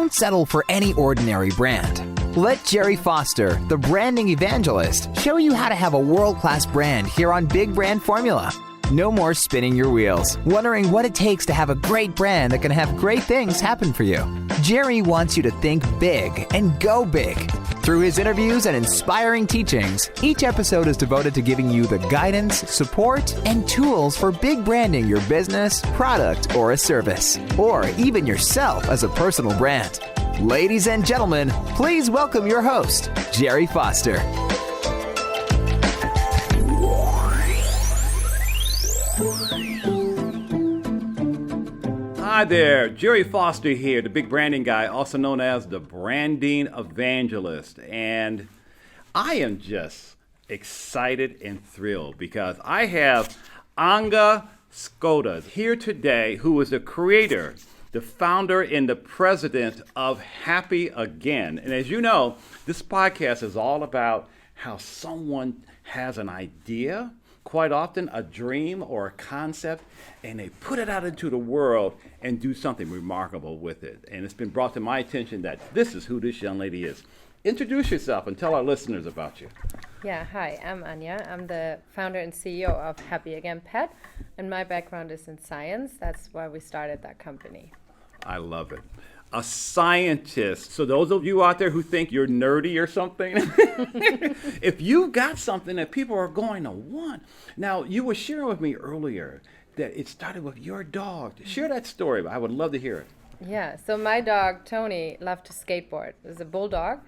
Don't settle for any ordinary brand. Let Jerry Foster, the branding evangelist, show you how to have a world-class brand here on Big Brand Formula. No more spinning your wheels, wondering what it takes to have a great brand that can have great things happen for you. Jerry wants you to think big and go big. Through his interviews and inspiring teachings, each episode is devoted to giving you the guidance, support, and tools for big branding your business, product, or a service, or even yourself as a personal brand. Ladies and gentlemen, please welcome your host, Jerry Foster. Hi there, Jerry Foster here, the big branding guy, also known as the branding evangelist. And I am just excited and thrilled because I have Anja Skodda here today, who is the creator, the founder, and the president of Happy Again. And as you know, this podcast is all about how someone has an idea, quite often a dream or a concept, and they put it out into the world and do something remarkable with it. And it's been brought to my attention that this is who this young lady is. Introduce yourself and tell our listeners about you. Yeah, hi, I'm Anja. I'm the founder and CEO of Happy Again Pet, and my background is in science. That's why we started that company. I love it. A scientist. So those of you out there who think you're nerdy or something, if you got something that people are going to want. Now, you were sharing with me earlier that it started with your dog. Share that story. I would love to hear it. Yeah, so my dog, Tony, loved to skateboard. It was a bulldog,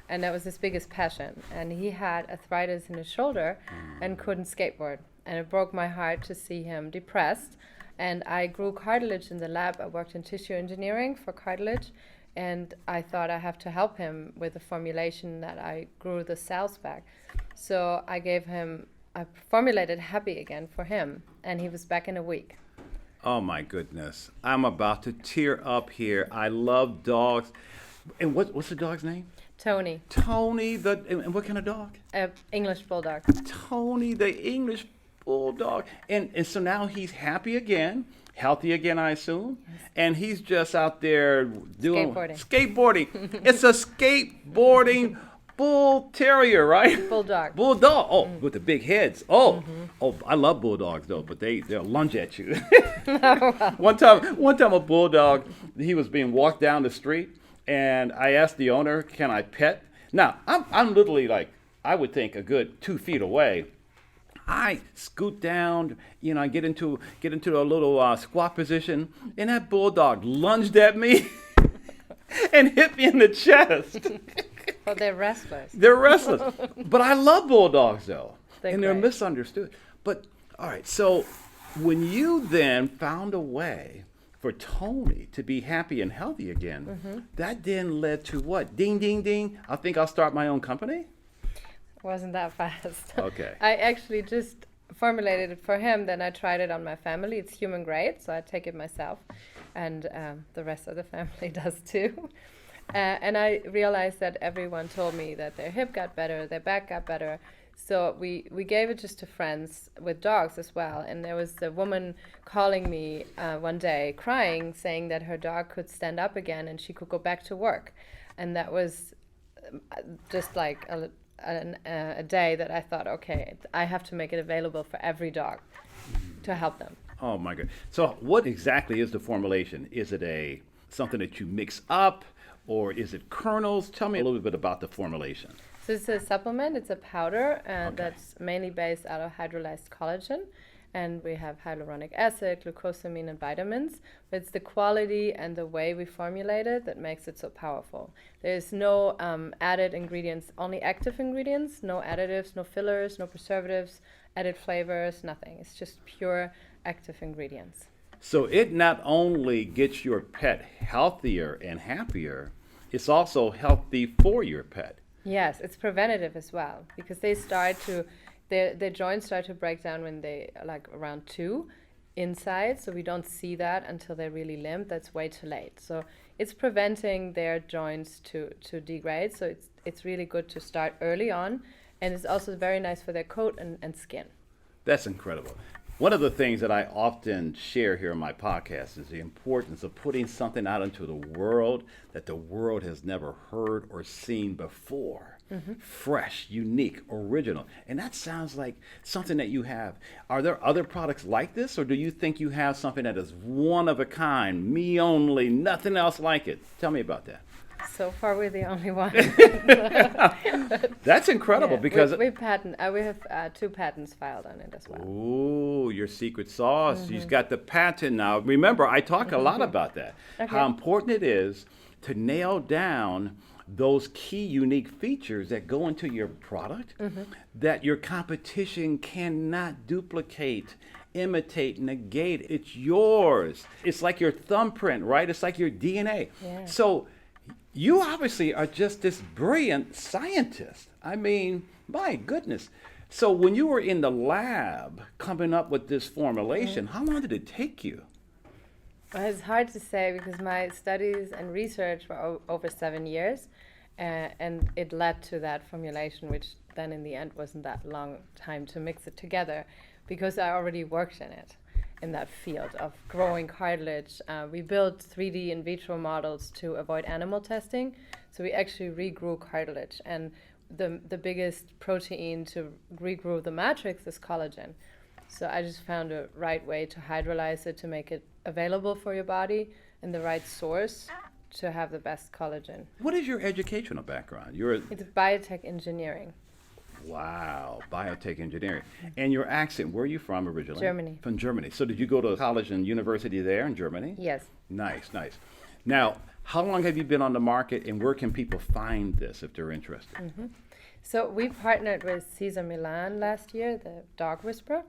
and that was his biggest passion. And he had arthritis in his shoulder and couldn't skateboard. And it broke my heart to see him depressed. And I grew cartilage in the lab. I worked in tissue engineering for cartilage. And I thought I have to help him with a formulation that I grew the cells back. So I formulated Happy Again for him. And he was back in a week. Oh my goodness. I'm about to tear up here. I love dogs. And what's the dog's name? Tony. Tony, and what kind of dog? English bulldog. Tony, the English bulldog. And so now he's happy again, healthy again, I assume. Yes. And he's just out there doing skateboarding. It's a skateboarding bull terrier, right? Bulldog. Bulldog. Oh, with the big heads. Oh, I love bulldogs though, but they'll lunge at you. One time a bulldog, he was being walked down the street, and I asked the owner, "Can I pet?" Now I'm literally like, I would think a good 2 feet away. I scoot down, I get into a little squat position, and that bulldog lunged at me and hit me in the chest. Well, they're restless. They're restless. But I love bulldogs, though. They're great. misunderstood. But, all right, so when you then found a way for Tony to be happy and healthy again, that then led to what? Ding, ding, ding. I think I'll start my own company? Wasn't that fast. Okay. I actually just formulated it for him, then I tried it on my family. It's human grade, so I take it myself, and the rest of the family does too. And I realized that everyone told me that their hip got better, their back got better. So we gave it just to friends with dogs as well. And there was a woman calling me one day crying, saying that her dog could stand up again and she could go back to work. And that was just like a day that I thought, okay, I have to make it available for every dog to help them. Oh my God. So what exactly is the formulation? Is it something that you mix up, or is it kernels? Tell me a little bit about the formulation. So it's a supplement, it's a powder that's mainly based out of hydrolyzed collagen. And we have hyaluronic acid, glucosamine, and vitamins. But it's the quality and the way we formulate it that makes it so powerful. There's no added ingredients, only active ingredients, no additives, no fillers, no preservatives, added flavors, nothing. It's just pure active ingredients. So it not only gets your pet healthier and happier, it's also healthy for your pet. Yes, it's preventative as well, because they start to, their joints start to break down when they like around 2 inside, so we don't see that until they're really limp. That's way too late. So it's preventing their joints to degrade, so it's really good to start early on, and it's also very nice for their coat and skin. That's incredible. One of the things that I often share here in my podcast is the importance of putting something out into the world that the world has never heard or seen before. Fresh, unique, original. And that sounds like something that you have. Are there other products like this, or do you think you have something that is one of a kind, me only, nothing else like it? Tell me about that. So far, we're the only one. That's incredible because we have 2 patents filed on it as well. Ooh, your secret sauce. You've got the patent now. Remember, I talk a lot about that. Okay. How important it is to nail down those key unique features that go into your product that your competition cannot duplicate, imitate, negate. It's yours. It's like your thumbprint, right? It's like your DNA. Yeah. So you obviously are just this brilliant scientist. I mean, my goodness. So when you were in the lab coming up with this formulation, how long did it take you? Well, it's hard to say because my studies and research were over 7 years, and it led to that formulation, which then in the end wasn't that long time to mix it together because I already worked in that field of growing cartilage. We built 3D in vitro models to avoid animal testing, so we actually regrew cartilage, and the biggest protein to regrow the matrix is collagen. So I just found a right way to hydrolyze it to make it available for your body and the right source to have the best collagen. What is your educational background? It's biotech engineering. Wow, biotech engineering. And your accent, where are you from originally? Germany. From Germany. So did you go to college and university there in Germany? Yes. Nice, nice. Now, how long have you been on the market and where can people find this if they're interested? So we partnered with Cesar Millan last year, the dog whisperer,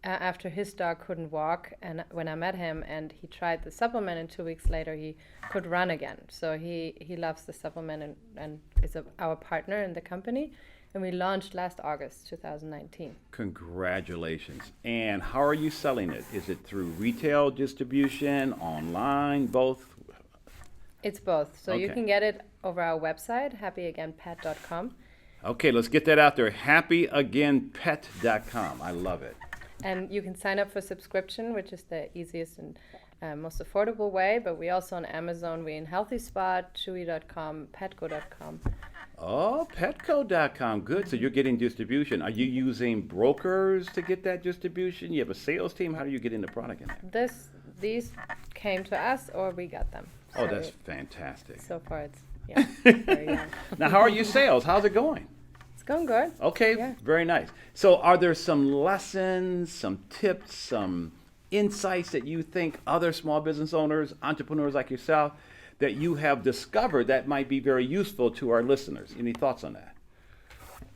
after his dog couldn't walk, and when I met him and he tried the supplement, and 2 weeks later he could run again. So he loves the supplement and is our partner in the company, and we launched last August 2019. Congratulations. And how are you selling it? Is it through retail distribution, online, both? It's both. So you Okay. can get it over our website, happyagainpet.com. Okay, let's get that out there. happyagainpet.com. I love it. And you can sign up for subscription, which is the easiest and most affordable way. But we also on Amazon, we're in Healthy Spot, Chewy.com, Petco.com. Oh, Petco.com. Good. So you're getting distribution. Are you using brokers to get that distribution? You have a sales team? How do you get the product in there? These came to us or we got them. Oh, So that's fantastic. so far it's very young. Now, how are your sales? How's it going? It's going good. Okay, Yeah. very nice. So are there some lessons, some tips, some insights that you think other small business owners, entrepreneurs like yourself, that you have discovered that might be very useful to our listeners? Any thoughts on that?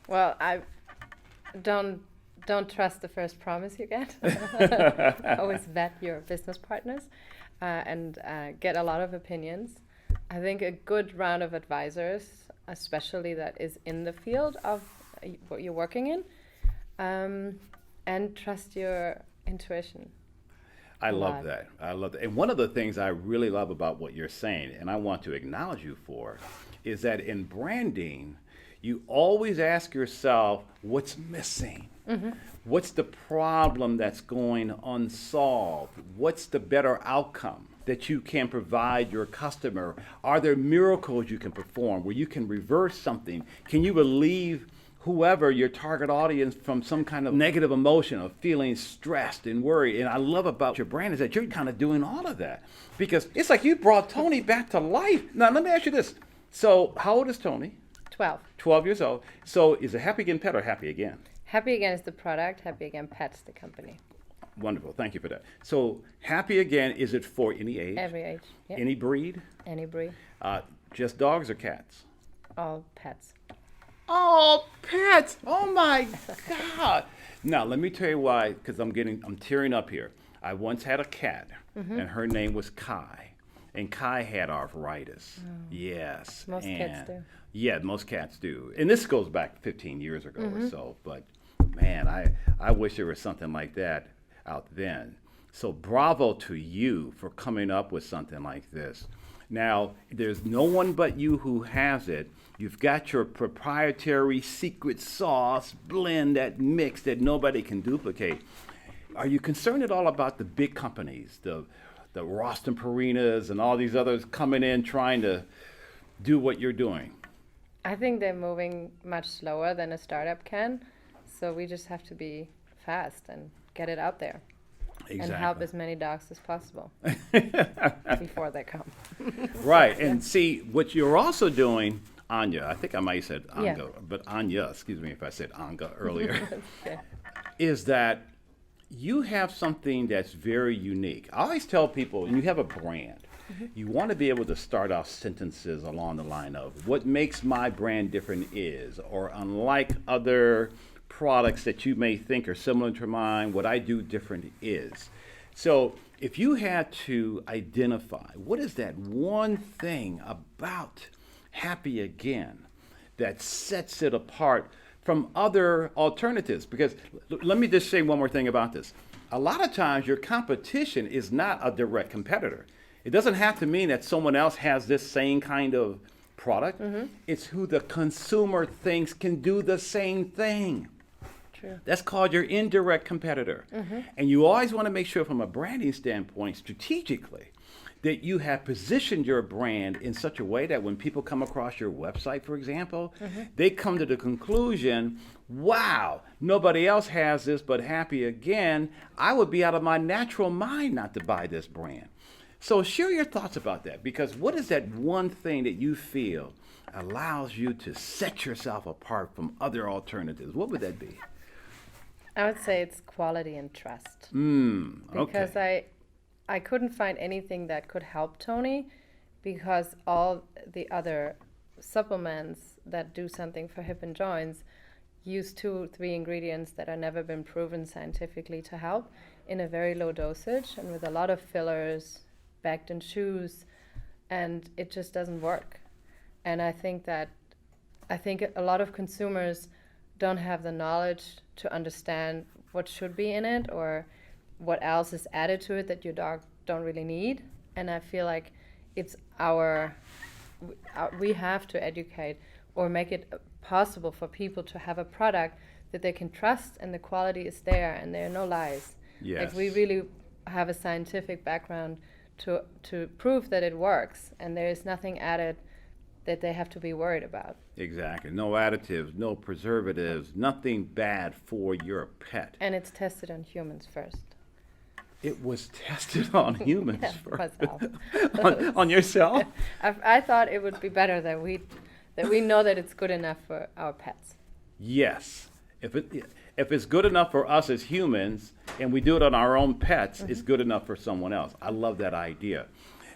Well, I don't trust the first promise you get. Always vet your business partners and get a lot of opinions. I think a good round of advisors, especially that is in the field of what you're working in, and trust your intuition. I love lot. that. I love that. And one of the things I really love about what you're saying, and I want to acknowledge you for, is that in branding, you always ask yourself, what's missing? What's the problem that's going unsolved? What's the better outcome that you can provide your customer? Are there miracles you can perform where you can reverse something? Can you relieve whoever your target audience from some kind of negative emotion of feeling stressed and worried? And I love about your brand is that you're kind of doing all of that because it's like you brought Tony back to life. Now, let me ask you this. So how old is Tony? 12. 12 years old. So is it Happy Again Pet or Happy Again? Happy Again is the product. Happy Again Pet's the company. Wonderful. Thank you for that. So Happy Again, is it for any age? Every age. Yep. Any breed? Any breed. Just dogs or cats? All pets. Oh, pets! Oh my God! Now let me tell you why, because I'm tearing up here. I once had a cat, and her name was Kai, and Kai had arthritis. Yes. Most cats do. Yeah, most cats do. And this goes back 15 years ago or so. But man, I wish there was something like that out then. So bravo to you for coming up with something like this. Now, there's no one but you who has it. You've got your proprietary secret sauce blend, that mix that nobody can duplicate. are you concerned at all about the big companies, the Roston Purinas and all these others coming in trying to do what you're doing? I think they're moving much slower than a startup can. So we just have to be fast and get it out there. Exactly. And help as many dogs as possible before they come. Right. And see, what you're also doing, Anja, I think I might have said Anga, Yeah. but Anja, excuse me if I said Anga earlier, Okay. is that you have something that's very unique. I always tell people, when you have a brand, you want to be able to start off sentences along the line of, what makes my brand different is, or unlike other products that you may think are similar to mine, what I do different is. So if you had to identify, what is that one thing about Happy Again that sets it apart from other alternatives? Because let me just say one more thing about this. A lot of times your competition is not a direct competitor. It doesn't have to mean that someone else has this same kind of product. It's who the consumer thinks can do the same thing. True. That's called your indirect competitor. And you always want to make sure from a branding standpoint, strategically, that you have positioned your brand in such a way that when people come across your website, for example, they come to the conclusion, wow, nobody else has this but Happy Again. I would be out of my natural mind not to buy this brand. So share your thoughts about that, because what is that one thing that you feel allows you to set yourself apart from other alternatives? What would that be? I would say it's quality and trust. Because I couldn't find anything that could help Tony, because all the other supplements that do something for hip and joints use 2-3 ingredients that have never been proven scientifically to help in a very low dosage and with a lot of fillers backed in shoes, and it just doesn't work. And I think a lot of consumers don't have the knowledge to understand what should be in it or what else is added to it that your dog don't really need. And I feel like it's we have to educate or make it possible for people to have a product that they can trust and the quality is there and there are no lies. Yes. Like we really have a scientific background to prove that it works and there is nothing added that they have to be worried about. Exactly. No additives, no preservatives, nothing bad for your pet. And it's tested on humans first. It was tested on humans Yeah, first. myself. on yourself? I thought it would be better that we know that it's good enough for our pets. Yes. If it's good enough for us as humans and we do it on our own pets, it's good enough for someone else. I love that idea.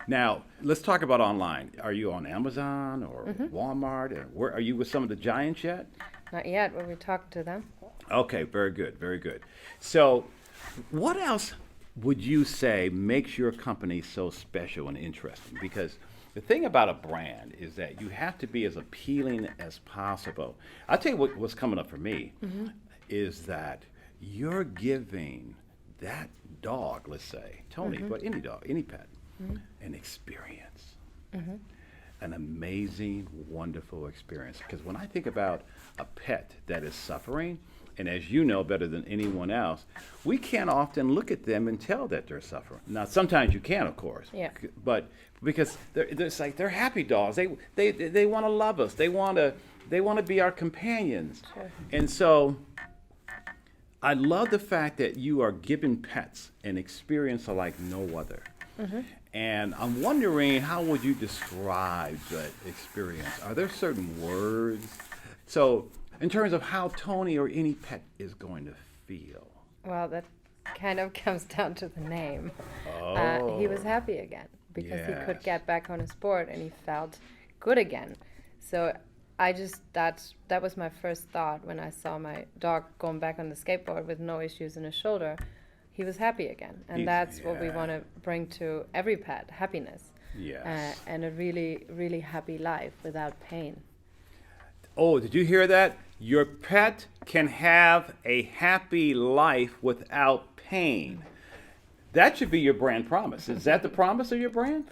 Now, let's talk about online. Are you on Amazon or Walmart? Or where are you with some of the giants yet? Not yet, but we talked to them. Okay, very good, very good. So, what else would you say makes your company so special and interesting? Because the thing about a brand is that you have to be as appealing as possible. I'll tell you what's coming up for me is that you're giving that dog, let's say, Tony, but any dog, any pet, an experience, an amazing, wonderful experience. Because when I think about a pet that is suffering, and as you know better than anyone else, we can't often look at them and tell that they're suffering. Now, sometimes you can, of course, but because they're happy dogs. They want to love us. They want to be our companions. Sure. And so I love the fact that you are giving pets an experience like no other. And I'm wondering, how would you describe that experience? Are there certain words? So in terms of how Tony or any pet is going to feel. Well, that kind of comes down to the name. Oh. He was happy again because he could Yes. get back on his board and he felt good again. So that was my first thought when I saw my dog going back on the skateboard with no issues in his shoulder. He was happy again, and that's what we want to bring to every pet: happiness. Yes. And a really, really happy life without pain. Oh, did you hear that? Your pet can have a happy life without pain. That should be your brand promise. Is that the promise of your brand?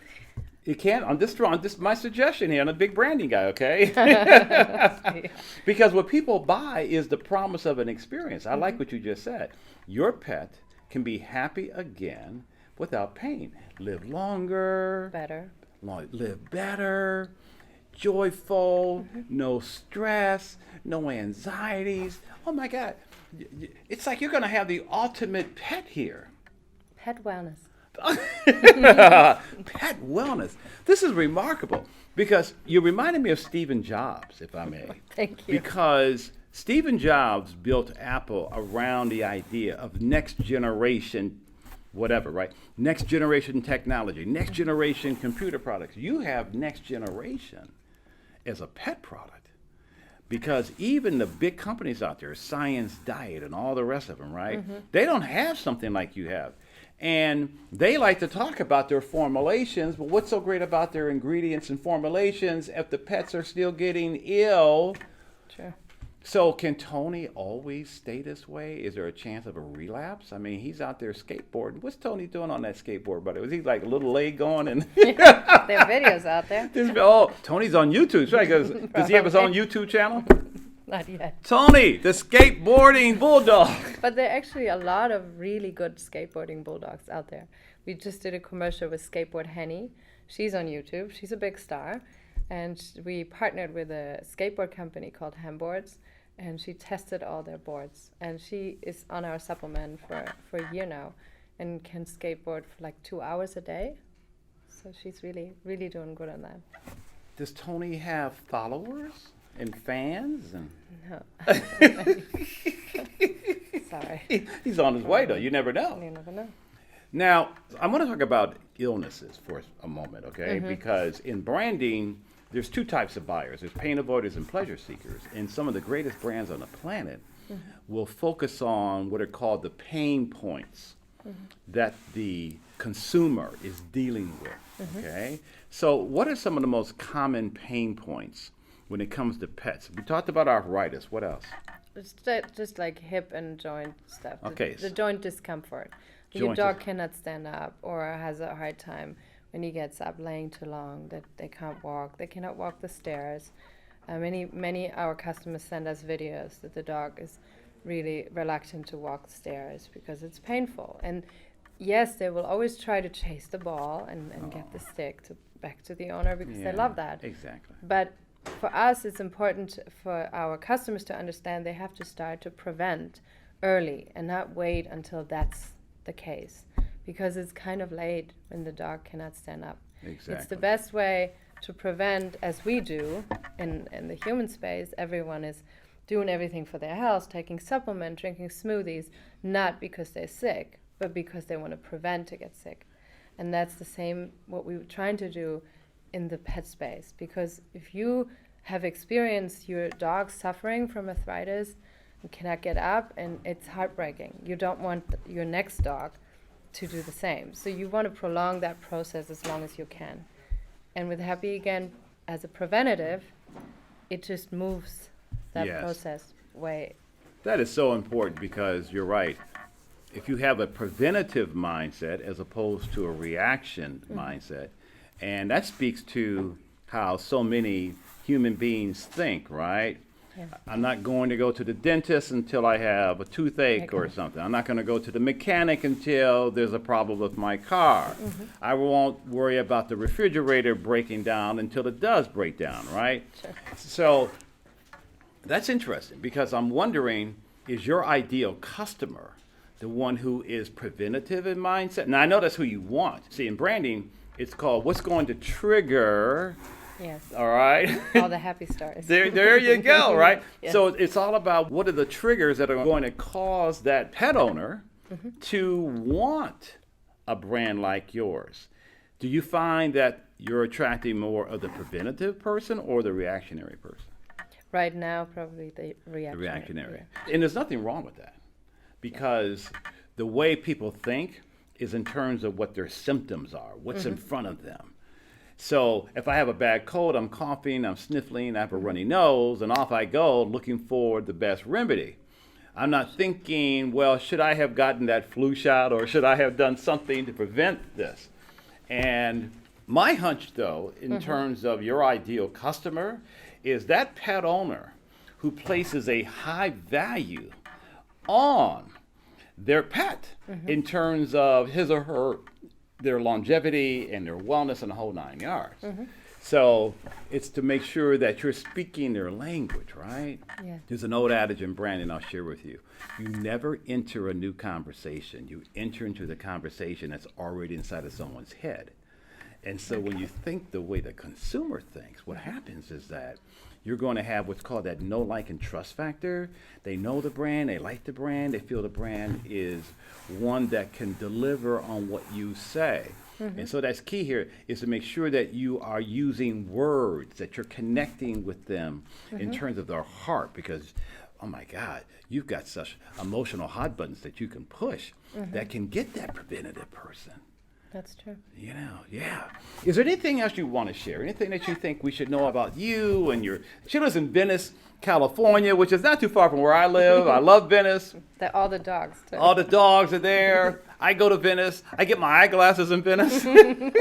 You can't. On this my suggestion here. I'm a big branding guy, okay? Because what people buy is the promise of an experience. I like what you just said. Your pet can be happy again without pain. Live longer, Better. live better, joyful, no stress, no anxieties. Oh my God. It's like you're going to have the ultimate pet here. Pet wellness. Pet wellness. This is remarkable because you reminded me of Stephen Jobs, if I may. Thank you. Because Stephen Jobs built Apple around the idea of next generation, whatever, right? Next generation technology, next generation computer products. You have next generation as a pet product. Because even the big companies out there, Science Diet and all the rest of them, right? They don't have something like you have. And they like to talk about their formulations, but what's so great about their ingredients and formulations if the pets are still getting ill? Sure. So can Tony always stay this way? Is there a chance of a relapse? I mean, he's out there skateboarding. What's Tony doing on that skateboard, buddy? Was he like a little leg going? And There are videos out there. oh, Tony's on YouTube, right? Does he have his own YouTube channel? Not yet. Tony, the skateboarding bulldog. But there are actually a lot of really good skateboarding bulldogs out there. We just did a commercial with Skateboard Henny. She's on YouTube. She's a big star. And we partnered with a skateboard company called Hamboards. And she tested all their boards. And she is on our supplement for a year now and can skateboard for like 2 hours a day. So she's really, really doing good on that. Does Tony have followers and fans? And No. Sorry. he's on his way, though. You never know. You never know. Now, I want to talk about illnesses for a moment, okay? Because in branding, there's two types of buyers. There's pain avoiders and pleasure seekers. And some of the greatest brands on the planet will focus on what are called the pain points that the consumer is dealing with, okay? So what are some of the most common pain points when it comes to pets? We talked about arthritis. What else? It's just like hip and joint stuff. Okay, The so- joint discomfort. Your Joint dog dis- cannot stand up or has a hard time when he gets up laying too long, that they can't walk. They cannot walk the stairs. Many our customers send us videos that the dog is really reluctant to walk the stairs because it's painful. And yes, they will always try to chase the ball and get the stick back to the owner because they love that. Exactly. But for us, it's important for our customers to understand they have to start to prevent early and not wait until that's the case, because it's kind of late when the dog cannot stand up. Exactly. It's the best way to prevent, as we do in the human space. Everyone is doing everything for their health, taking supplement, drinking smoothies, not because they're sick, but because they want to prevent to get sick. And that's the same what we were trying to do in the pet space, because if you have experienced your dog suffering from arthritis and cannot get up, and it's heartbreaking. You don't want your next dog to do the same. So you want to prolong that process as long as you can. And with Happy Again, as a preventative, it just moves that Yes. process way. That is so important because you're right. If you have a preventative mindset as opposed to a reaction mindset, and that speaks to how so many human beings think, right? Yeah. I'm not going to go to the dentist until I have a toothache or something. I'm not going to go to the mechanic until there's a problem with my car. I won't worry about the refrigerator breaking down until it does break down, right? Sure. So that's interesting because I'm wondering, is your ideal customer the one who is preventative in mindset? Now, I know that's who you want. See, in branding, it's called what's going to trigger, Yes. all right? All the happy stories. There you go, right? Yes. So it's all about what are the triggers that are going to cause that pet owner to want a brand like yours. Do you find that you're attracting more of the preventative person or the reactionary person? Right now, probably the The reactionary. reactionary. And there's nothing wrong with that because the way people think is in terms of what their symptoms are, what's in front of them. So if I have a bad cold, I'm coughing, I'm sniffling, I have a runny nose, and off I go looking for the best remedy. I'm not thinking, well, should I have gotten that flu shot or should I have done something to prevent this? And my hunch, though, in terms of your ideal customer, is that pet owner who places a high value on their pet in terms of his or her, their longevity and their wellness and the whole 9 yards. So it's to make sure that you're speaking their language, right? Yeah. There's an old adage in branding I'll share with you. You never enter a new conversation. You enter into the conversation that's already inside of someone's head. And so when you think the way the consumer thinks, what happens is that you're going to have what's called that know, like, and trust factor. They know the brand, they like the brand, they feel the brand is one that can deliver on what you say. And so that's key here, is to make sure that you are using words, that you're connecting with them in terms of their heart, because, oh my God, you've got such emotional hot buttons that you can push that can get that preventative person. That's true. You know, yeah. Is there anything else you want to share? Anything that you think we should know about you and your... She lives in Venice, California, which is not too far from where I live. I love Venice. All the dogs, too. All the dogs are there. I go to Venice. I get my eyeglasses in Venice. I'm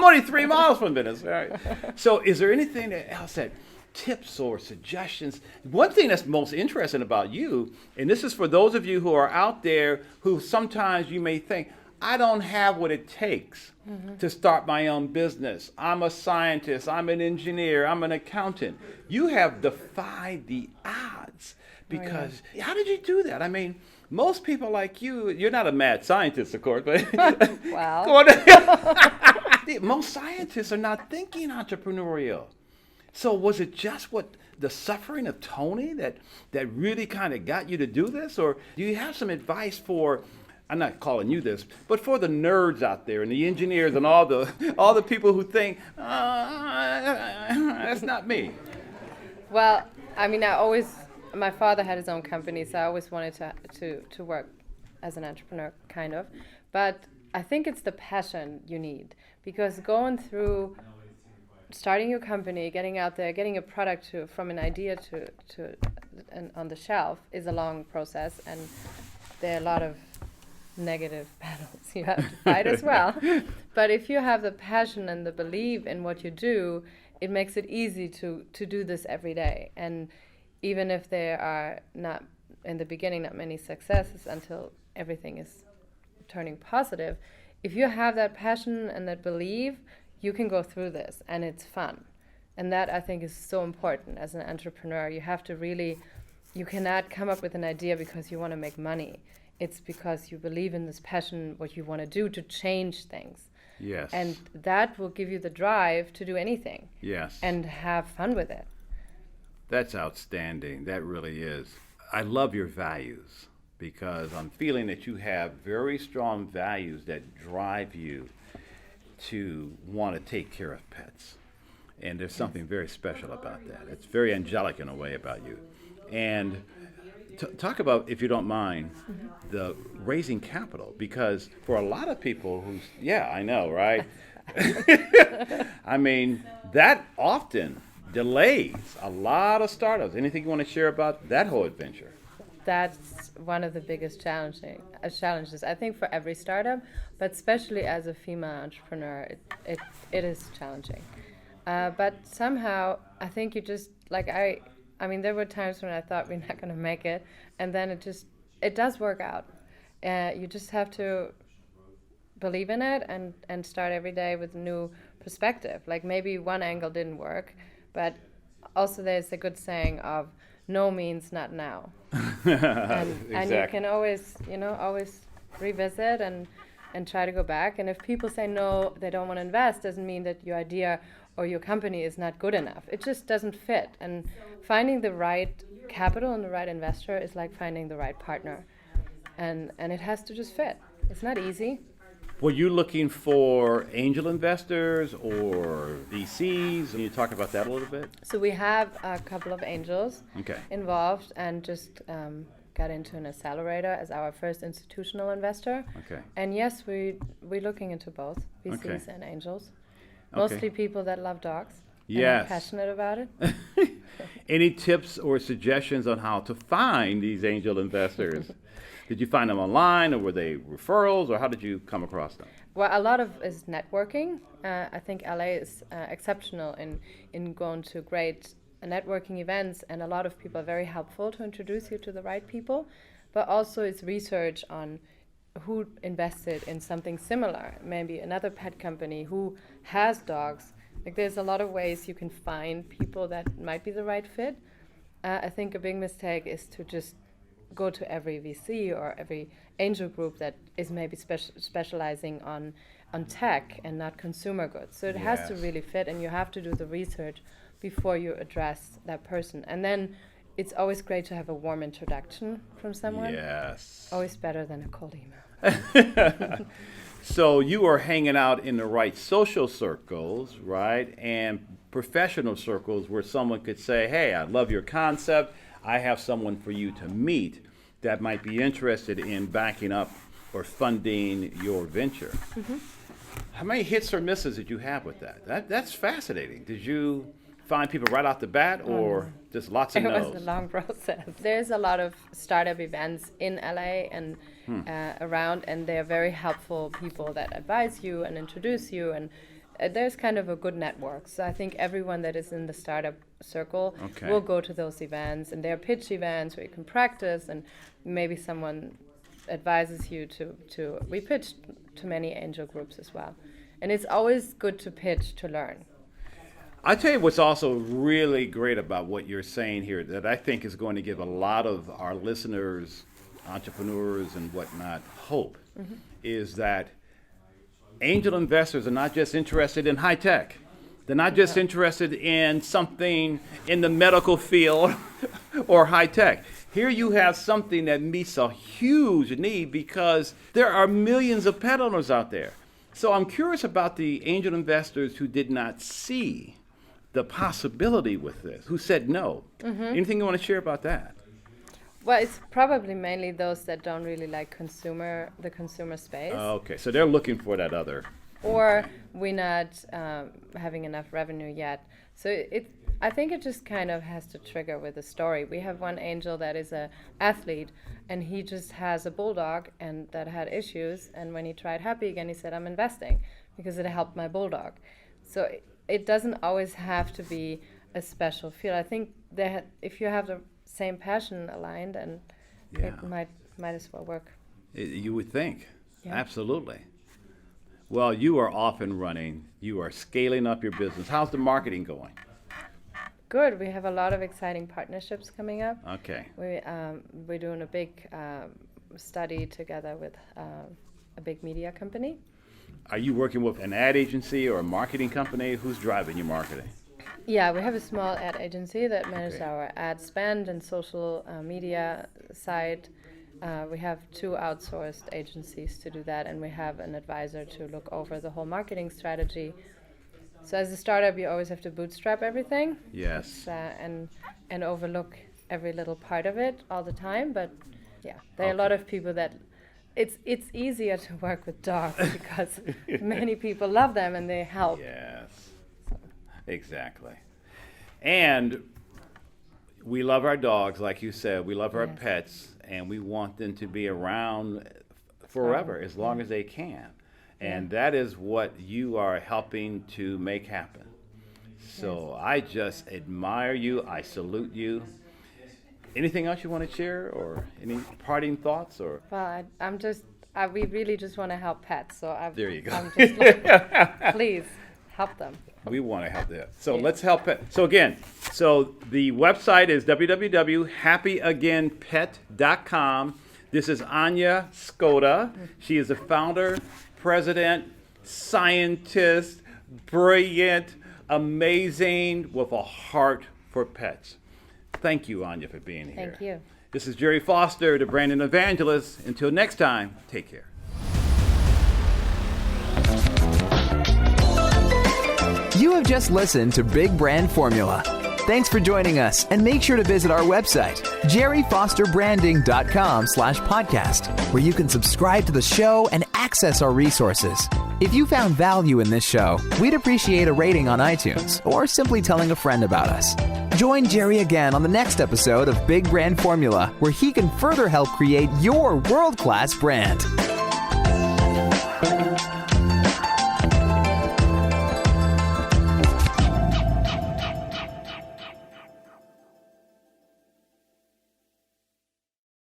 only 3 miles from Venice. Right? So is there anything else that tips or suggestions? One thing that's most interesting about you, and this is for those of you who are out there who sometimes you may think, I don't have what it takes to start my own business. I'm a scientist, I'm an engineer, I'm an accountant. You have defied the odds because how did you do that? I mean, most people like you're not a mad scientist, of course, but Wow. most scientists are not thinking entrepreneurial. So was it just the suffering of Tony that really kind of got you to do this? Or do you have some advice for, I'm not calling you this, but for the nerds out there and the engineers and all the people who think, that's not me? Well, I mean, my father had his own company, so I always wanted to work as an entrepreneur, kind of. But I think it's the passion you need, because going through starting your company, getting out there, getting a product from an idea to on the shelf is a long process, and there are a lot of negative battles you have to fight as well. But if you have the passion and the belief in what you do, it makes it easy to do this every day. And even if there are not, in the beginning, not many successes until everything is turning positive, if you have that passion and that belief, you can go through this and it's fun. And that, I think, is so important as an entrepreneur. You have to really, you cannot come up with an idea because you want to make money. It's because you believe in this passion, what you want to do to change things. Yes. And that will give you the drive to do anything. Yes. And have fun with it. That's outstanding. That really is. I love your values because I'm feeling that you have very strong values that drive you to want to take care of pets. And there's something very special about that. It's very angelic in a way about you. And talk about, if you don't mind, the raising capital, because for a lot of people who's, yeah, I know, right? I mean, that often delays a lot of startups. Anything you want to share about that whole adventure? That's one of the biggest challenges, I think, for every startup, but especially as a female entrepreneur, it is challenging. But somehow, I think you just, I mean, there were times when I thought we're not going to make it, and then it does work out. You just have to believe in it and start every day with a new perspective. Like maybe one angle didn't work, but also there's a good saying of no means not now. Exactly. And you can always revisit and try to go back. And if people say no, they don't want to invest, doesn't mean that your idea or your company is not good enough. It just doesn't fit. And finding the right capital and the right investor is like finding the right partner. And it has to just fit. It's not easy. Were you looking for angel investors or VCs? Can you talk about that a little bit? So we have a couple of angels involved, and just got into an accelerator as our first institutional investor. Okay. And yes, we're looking into both VCs and angels. Mostly people that love dogs. Yes. And are passionate about it. Any tips or suggestions on how to find these angel investors? Did you find them online, or were they referrals, or how did you come across them? Well, a lot of is networking. I think LA is exceptional in going to great networking events, and a lot of people are very helpful to introduce you to the right people. but also it's research on who invested in something similar, maybe another pet company who has dogs. Like there's a lot of ways you can find people that might be the right fit. I think a big mistake is to just go to every VC or every angel group that is maybe specializing on tech and not consumer goods. So it has to really fit, and you have to do the research before you address that person. And then it's always great to have a warm introduction from someone. Yes. Always better than a cold email. So you are hanging out in the right social circles, right? And professional circles where someone could say, hey, I love your concept. I have someone for you to meet that might be interested in backing up or funding your venture. Mm-hmm. How many hits or misses did you have with that? That's fascinating. Did you find people right off the bat, or just lots of no's? It was a long process. There's a lot of startup events in LA and around, and they're very helpful people that advise you and introduce you, and there's kind of a good network. So I think everyone that is in the startup circle will go to those events, and there are pitch events where you can practice, and maybe someone advises you to we pitch to many angel groups as well. And it's always good to pitch to learn. I'll tell you what's also really great about what you're saying here that I think is going to give a lot of our listeners, entrepreneurs and whatnot, hope, is that angel investors are not just interested in high tech. They're not just interested in something in the medical field or high tech. Here you have something that meets a huge need because there are millions of pet owners out there. So I'm curious about the angel investors who did not see the possibility with this, who said no. Anything you want to share about that? Well, it's probably mainly those that don't really like the consumer space. Okay, so they're looking for that other. Or we're not having enough revenue yet. So I think it just kind of has to trigger with a story. We have one angel that is an athlete, and he just has a bulldog and that had issues. And when he tried Happy Again, he said, I'm investing because it helped my bulldog. So it doesn't always have to be a special field. I think that if you have the same passion aligned, and it might as well work. You would think. Yeah. Absolutely. Well, you are off and running. You are scaling up your business. How's the marketing going? Good. We have a lot of exciting partnerships coming up. Okay. We're doing a big study together with a big media company. Are you working with an ad agency or a marketing company? Who's driving your marketing? Yeah, we have a small ad agency that manages our ad spend and social media side. We have 2 outsourced agencies to do that, and we have an advisor to look over the whole marketing strategy. So as a startup, you always have to bootstrap everything. Yes. And overlook every little part of it all the time. But yeah, there are a lot of people that it's easier to work with dogs because many people love them and they help. Yes. Exactly. And we love our dogs, like you said. We love our pets, and we want them to be around forever, as long as they can. And that is what you are helping to make happen. So I just admire you. I salute you. Anything else you want to share, or any parting thoughts? Or well, we really just want to help pets. So there you go. I'm just like, please help them. We want to help them. So let's help it. So again, the website is www.happyagainpet.com. This is Anja Skodda. She is the founder, president, scientist, brilliant, amazing, with a heart for pets. Thank you, Anja, for being here. Thank you. This is Jerry Foster, the branding evangelist. Until next time, take care. You have just listened to Big Brand Formula. Thanks for joining us, and make sure to visit our website, jerryfosterbranding.com/podcast, where you can subscribe to the show and access our resources. If you found value in this show, we'd appreciate a rating on iTunes or simply telling a friend about us. Join Jerry again on the next episode of Big Brand Formula, where he can further help create your world-class brand.